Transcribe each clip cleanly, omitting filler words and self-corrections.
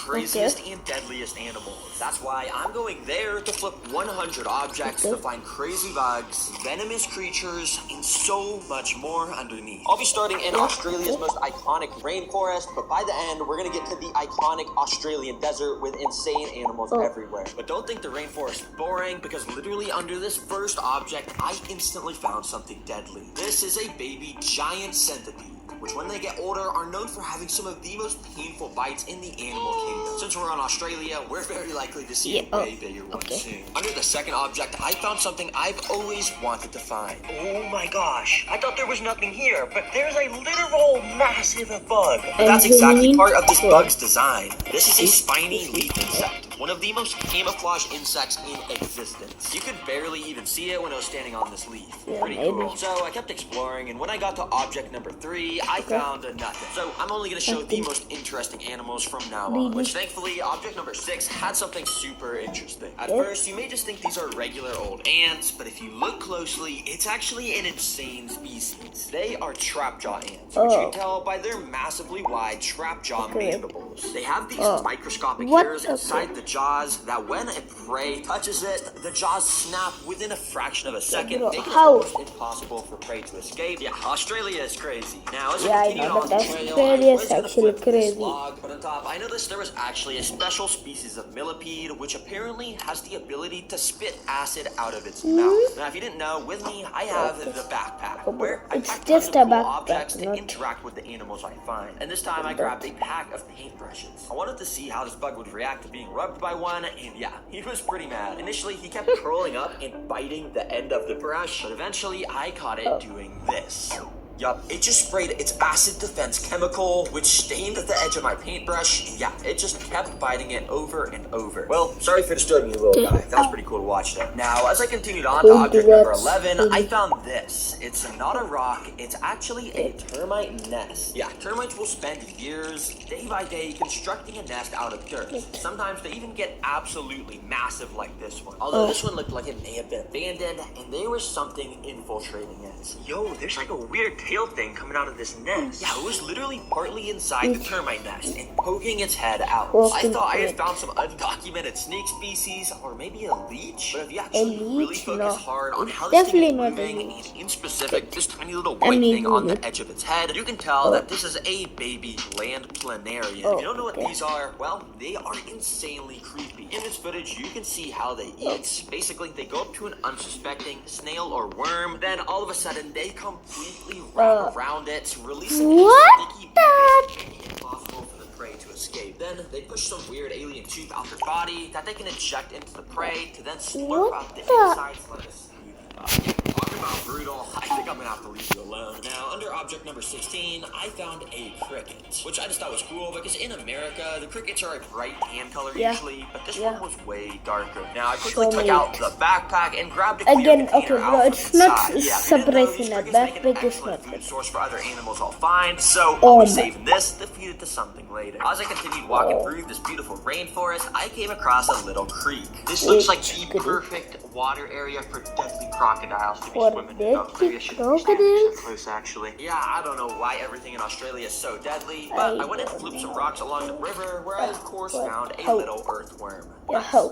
craziest and deadliest animals. That's why I'm going there to flip 100 objects to find crazy bugs, venomous creatures, and so much more underneath. I'll be starting in Australia's most iconic rainforest, but by the end, we're gonna get to the iconic Australian desert with insane animals everywhere. But don't think the rainforest is boring, because literally under this first object, I instantly found something deadly. This is a baby giant centipede, which when they get older are known for having some of the most painful bites in the animal kingdom. Since we're in Australia, we're very likely to see a way bigger one soon. Under the second object, I found something I've always wanted to find. Oh my gosh, I thought there was nothing here, but there's a literal massive bug. But that's exactly part of this bug's design. This is a spiny leaf insect, one of the most camouflaged insects in existence. You could barely even see it when I was standing on this leaf. Pretty cool. So I kept exploring, and when I got to object number 3, I found nothing. So I'm only going to show the most interesting animals from now on, which thankfully object number 6 had something super interesting. At first, you may just think these are regular old ants, but if you look closely, it's actually an insane species. They are trapjaw ants, which you can tell by their massively wide trapjaw mandibles. They have these microscopic hairs inside the jaws that when a prey touches it, the jaws snap within a fraction of a second, making it almost impossible for prey to escape. Yeah, Australia is crazy. Now, as I continued on the trail, I was going to flip this log, but on top, I noticed there was actually a special species of millipede, which apparently has the ability to spit acid out of its mouth. Now, if you didn't know, with me, I have the backpack, where I pack tons of cool objects to interact with the animals I find. And this time, I grabbed a pack of paintbrushes. I wanted to see how this bug would react to being rubbed by one, and yeah, he was pretty mad. Initially, he kept curling up and biting the end of the brush, but eventually, I caught it doing this. Yup, it just sprayed its acid defense chemical, which stained the edge of my paintbrush. Yeah, it just kept biting it over and over. Well, sorry for disturbing you, little guy. That was pretty cool to watch, though. Now, as I continued on to object number 11, I found this. It's not a rock, it's actually a termite nest. Yeah, termites will spend years, day by day, constructing a nest out of dirt. Sometimes they even get absolutely massive like this one. Although this one looked like it may have been abandoned, and there was something infiltrating it. Yo, there's like a weird tail thing coming out of this nest. Yeah, it was literally partly inside the termite nest and poking its head out. I thought I had found some undocumented snake species or maybe a leech. But if you actually really focus hard on how this thing is moving, and in specific, this tiny little white thing on the edge of its head, you can tell that this is a baby land planarian. If you don't know what these are, well, they are insanely creepy. In this footage, you can see how they eat. Basically, they go up to an unsuspecting snail or worm, then all of a sudden, they completely wrap around it, releasing a sticky beak impossible for the prey to escape. Then they push some weird alien tube out their body that they can inject into the prey to then slurp out the insides like a smoothie. Talking about brutal, I think I'm gonna have to leave you alone. Now, under object number 16, I found a cricket, which I just thought was cool because in America, the crickets are a bright tan color usually, but this one was way darker. Now, I quickly took out the backpack and grabbed a clear container out it's not surprising a backpack is not food source for other animals I'll find, so I'll be saving this to feed it to something later. As I continued walking through this beautiful rainforest, I came across a little creek. This looks like the perfect water area for deadly crocodiles to be swimming in. Oh, maybe I shouldn't be standing so close, actually. Yeah, I don't know why everything in Australia is so deadly, but I went and flipped some rocks along the river, where I, of course, found a little earthworm.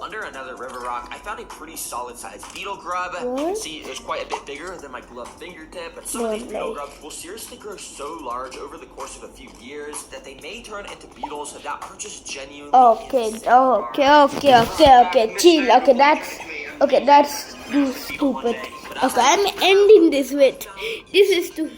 Under another river rock, I found a pretty solid-sized beetle grub. You can see it was quite a bit bigger than my gloved fingertip, but some of these beetle grubs will seriously grow so large over the course of a few years that they may turn into beetles that are just genuinely chill. That's too stupid. Okay, I'm ending this with this is too